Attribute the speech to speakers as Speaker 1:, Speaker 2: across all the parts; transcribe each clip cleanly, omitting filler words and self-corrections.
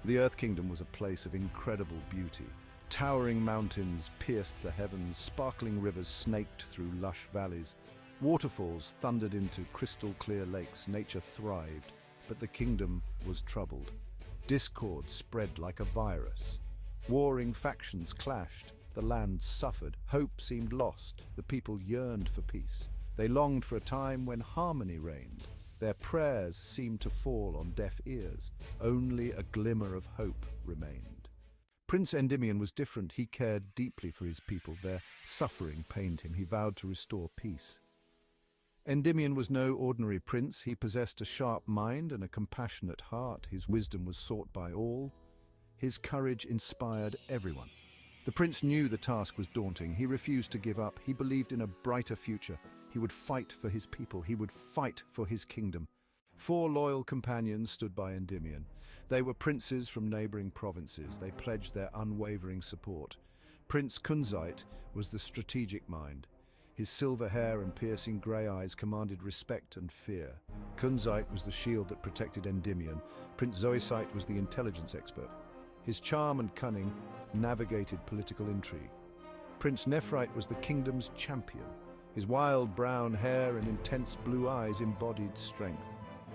Speaker 1: The Earth Kingdom was a place of incredible beauty. Towering mountains pierced the heavens, sparkling rivers snaked through lush valleys. Waterfalls thundered into crystal-clear lakes. Nature thrived, but the kingdom was troubled. Discord spread like a virus. Warring factions clashed. The land suffered. Hope seemed lost. The people yearned for peace. They longed for a time when harmony reigned. Their prayers seemed to fall on deaf ears. Only a glimmer of hope remained. Prince Endymion was different. He cared deeply for his people. Their suffering pained him. He vowed to restore peace. Endymion was no ordinary prince. He possessed a sharp mind and a compassionate heart. His wisdom was sought by all. His courage inspired everyone. The prince knew the task was daunting. He refused to give up. He believed in a brighter future. He would fight for his people. He would fight for his kingdom. 4 loyal companions stood by Endymion. They were princes from neighboring provinces. They pledged their unwavering support. Prince Kunzite was the strategic mind. His silver hair and piercing grey eyes commanded respect and fear. Kunzite was the shield that protected Endymion. Prince Zoisite was the intelligence expert. His charm and cunning navigated political intrigue. Prince Nephrite was the kingdom's champion. His wild brown hair and intense blue eyes embodied strength.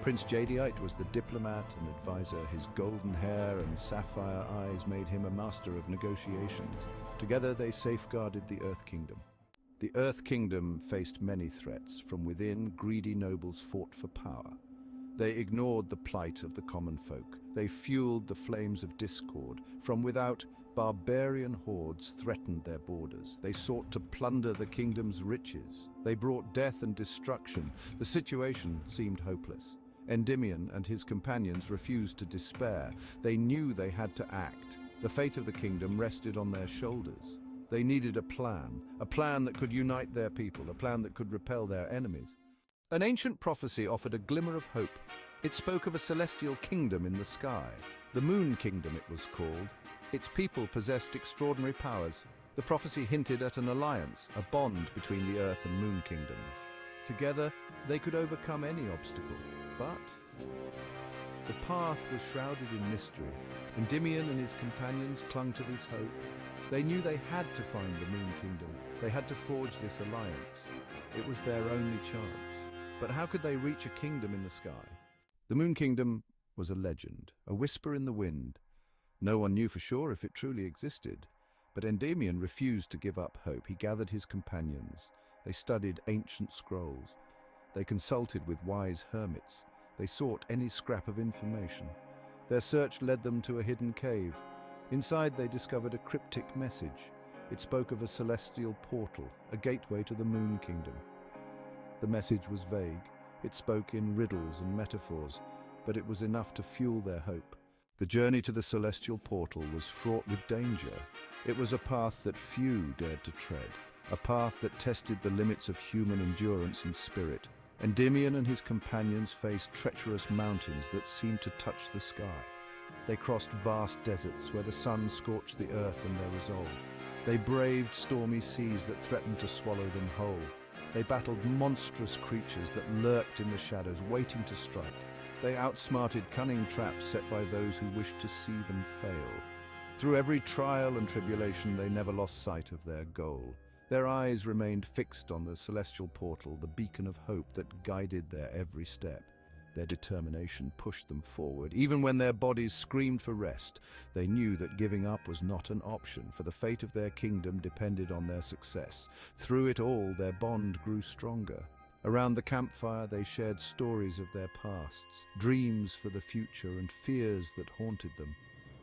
Speaker 1: Prince Jadeite was the diplomat and advisor. His golden hair and sapphire eyes made him a master of negotiations. Together they safeguarded the Earth Kingdom. The Earth Kingdom faced many threats. From within, greedy nobles fought for power. They ignored the plight of the common folk. They fueled the flames of discord. From without, barbarian hordes threatened their borders. They sought to plunder the kingdom's riches. They brought death and destruction. The situation seemed hopeless. Endymion and his companions refused to despair. They knew they had to act. The fate of the kingdom rested on their shoulders. They needed a plan that could unite their people, a plan that could repel their enemies. An ancient prophecy offered a glimmer of hope. It spoke of a celestial kingdom in the sky. The Moon Kingdom, it was called. Its people possessed extraordinary powers. The prophecy hinted at an alliance, a bond between the Earth and Moon Kingdoms. Together, they could overcome any obstacle. But the path was shrouded in mystery. Endymion and his companions clung to this hope. They knew they had to find the Moon Kingdom. They had to forge this alliance. It was their only chance. But how could they reach a kingdom in the sky? The Moon Kingdom was a legend, a whisper in the wind. No one knew for sure if it truly existed. But Endymion refused to give up hope. He gathered his companions. They studied ancient scrolls. They consulted with wise hermits. They sought any scrap of information. Their search led them to a hidden cave. Inside they discovered a cryptic message. It spoke of a celestial portal, a gateway to the Moon Kingdom. The message was vague. It spoke in riddles and metaphors, but it was enough to fuel their hope. The journey to the celestial portal was fraught with danger. It was a path that few dared to tread, a path that tested the limits of human endurance and spirit. Endymion and his companions faced treacherous mountains that seemed to touch the sky. They crossed vast deserts where the sun scorched the earth in their resolve. They braved stormy seas that threatened to swallow them whole. They battled monstrous creatures that lurked in the shadows, waiting to strike. They outsmarted cunning traps set by those who wished to see them fail. Through every trial and tribulation, they never lost sight of their goal. Their eyes remained fixed on the celestial portal, the beacon of hope that guided their every step. Their determination pushed them forward. Even when their bodies screamed for rest, they knew that giving up was not an option, for the fate of their kingdom depended on their success. Through it all, their bond grew stronger. Around the campfire, they shared stories of their pasts, dreams for the future and fears that haunted them.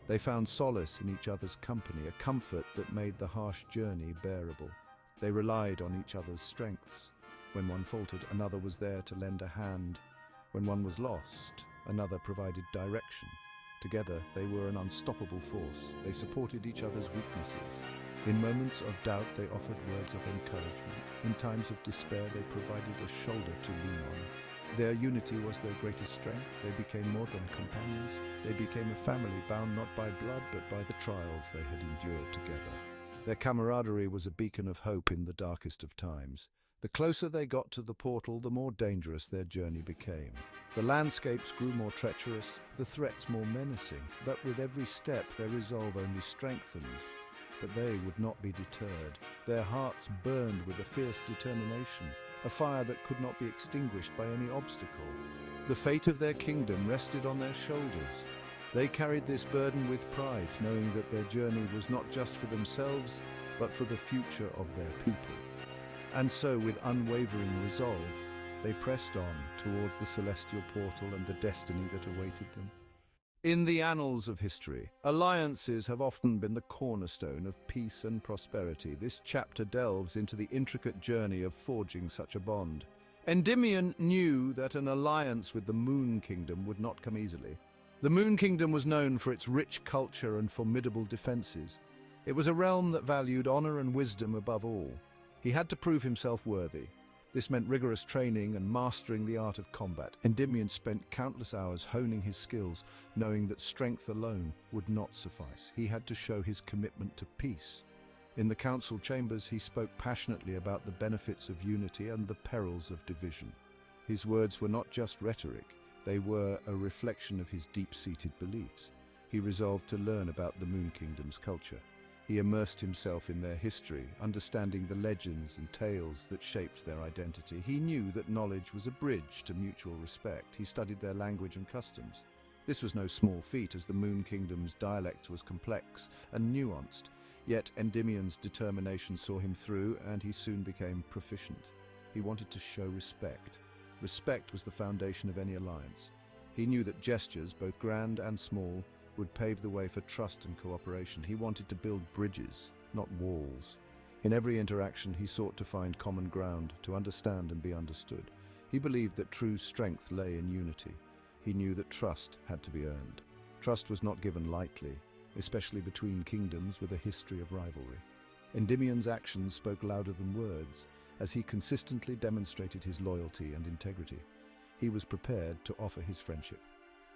Speaker 1: They found solace in each other's company, a comfort that made the harsh journey bearable. They relied on each other's strengths. When one faltered, another was there to lend a hand. When one was lost, another provided direction. Together, they were an unstoppable force. They supported each other's weaknesses. In moments of doubt, they offered words of encouragement. In times of despair, they provided a shoulder to lean on. Their unity was their greatest strength. They became more than companions. They became a family bound not by blood, but by the trials they had endured together. Their camaraderie was a beacon of hope in the darkest of times. The closer they got to the portal, the more dangerous their journey became. The landscapes grew more treacherous, the threats more menacing, but with every step their resolve only strengthened. But they would not be deterred. Their hearts burned with a fierce determination, a fire that could not be extinguished by any obstacle. The fate of their kingdom rested on their shoulders. They carried this burden with pride, knowing that their journey was not just for themselves, but for the future of their people. And so, with unwavering resolve, they pressed on towards the celestial portal and the destiny that awaited them. In the annals of history, alliances have often been the cornerstone of peace and prosperity. This chapter delves into the intricate journey of forging such a bond. Endymion knew that an alliance with the Moon Kingdom would not come easily. The Moon Kingdom was known for its rich culture and formidable defenses. It was a realm that valued honor and wisdom above all. He had to prove himself worthy. This meant rigorous training and mastering the art of combat. Endymion spent countless hours honing his skills, knowing that strength alone would not suffice. He had to show his commitment to peace. In the council chambers, he spoke passionately about the benefits of unity and the perils of division. His words were not just rhetoric, they were a reflection of his deep-seated beliefs. He resolved to learn about the Moon Kingdom's culture. He immersed himself in their history, understanding the legends and tales that shaped their identity. He knew that knowledge was a bridge to mutual respect. He studied their language and customs. This was no small feat, as the Moon Kingdom's dialect was complex and nuanced. Yet Endymion's determination saw him through, and he soon became proficient. He wanted to show respect. Respect was the foundation of any alliance. He knew that gestures, both grand and small, would pave the way for trust and cooperation. He wanted to build bridges, not walls. In every interaction, he sought to find common ground, to understand and be understood. He believed that true strength lay in unity. He knew that trust had to be earned. Trust was not given lightly, especially between kingdoms with a history of rivalry. Endymion's actions spoke louder than words, as he consistently demonstrated his loyalty and integrity. He was prepared to offer his friendship.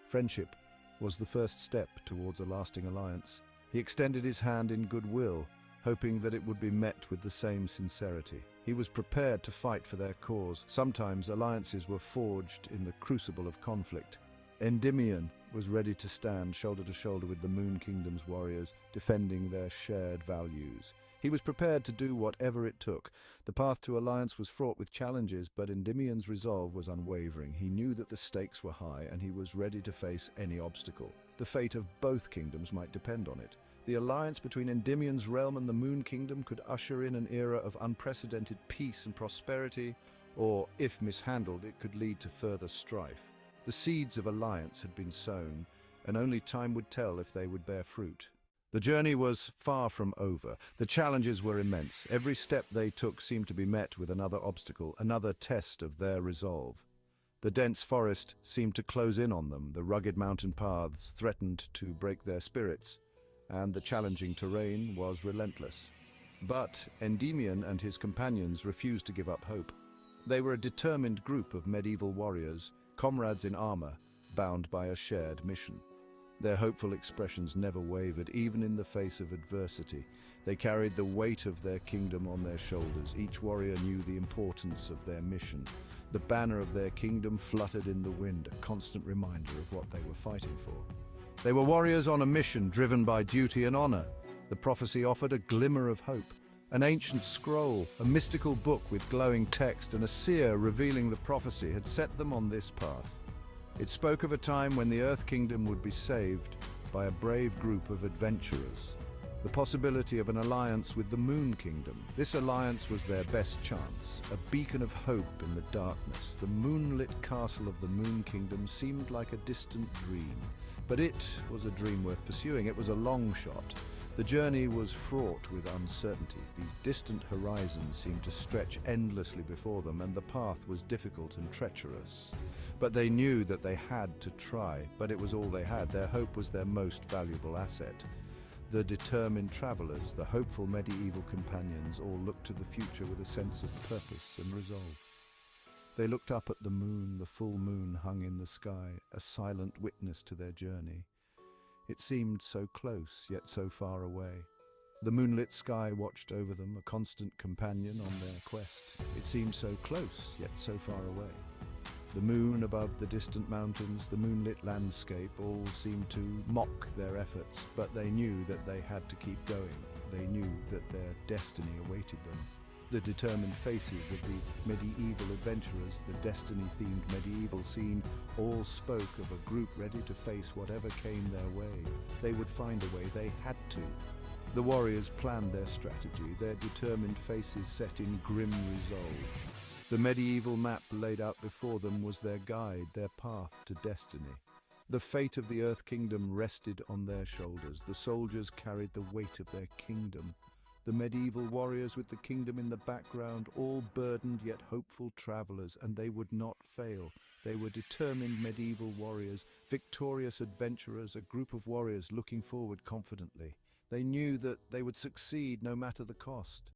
Speaker 1: Friendship was the first step towards a lasting alliance. He extended his hand in goodwill, hoping that it would be met with the same sincerity. He was prepared to fight for their cause. Sometimes alliances were forged in the crucible of conflict. Endymion was ready to stand shoulder to shoulder with the Moon Kingdom's warriors, defending their shared values. He was prepared to do whatever it took. The path to alliance was fraught with challenges, but Endymion's resolve was unwavering. He knew that the stakes were high, and he was ready to face any obstacle. The fate of both kingdoms might depend on it. The alliance between Endymion's realm and the Moon Kingdom could usher in an era of unprecedented peace and prosperity, or, if mishandled, it could lead to further strife. The seeds of alliance had been sown, and only time would tell if they would bear fruit. The journey was far from over. The challenges were immense. Every step they took seemed to be met with another obstacle, another test of their resolve. The dense forest seemed to close in on them. The rugged mountain paths threatened to break their spirits, and the challenging terrain was relentless. But Endymion and his companions refused to give up hope. They were a determined group of medieval warriors, comrades in armor, bound by a shared mission. Their hopeful expressions never wavered, even in the face of adversity. They carried the weight of their kingdom on their shoulders. Each warrior knew the importance of their mission. The banner of their kingdom fluttered in the wind, a constant reminder of what they were fighting for. They were warriors on a mission, driven by duty and honor. The prophecy offered a glimmer of hope. An ancient scroll, a mystical book with glowing text, and a seer revealing the prophecy had set them on this path. It spoke of a time when the Earth Kingdom would be saved by a brave group of adventurers. The possibility of an alliance with the Moon Kingdom. This alliance was their best chance, a beacon of hope in the darkness. The moonlit castle of the Moon Kingdom seemed like a distant dream, but it was a dream worth pursuing. It was a long shot. The journey was fraught with uncertainty. The distant horizon seemed to stretch endlessly before them, and the path was difficult and treacherous. But they knew that they had to try, but it was all they had. Their hope was their most valuable asset. The determined travelers, the hopeful medieval companions, all looked to the future with a sense of purpose and resolve. They looked up at the moon. The full moon hung in the sky, a silent witness to their journey. It seemed so close, yet so far away. The moonlit sky watched over them, a constant companion on their quest. It seemed so close, yet so far away. The moon above the distant mountains, the moonlit landscape, all seemed to mock their efforts, but they knew that they had to keep going. They knew that their destiny awaited them. The determined faces of the medieval adventurers, the destiny-themed medieval scene, all spoke of a group ready to face whatever came their way. They would find a way, they had to. The warriors planned their strategy, their determined faces set in grim resolve. The medieval map laid out before them was their guide, their path to destiny. The fate of the Earth Kingdom rested on their shoulders. The soldiers carried the weight of their kingdom. The medieval warriors with the kingdom in the background, all burdened yet hopeful travelers, and they would not fail. They were determined medieval warriors, victorious adventurers, a group of warriors looking forward confidently. They knew that they would succeed no matter the cost.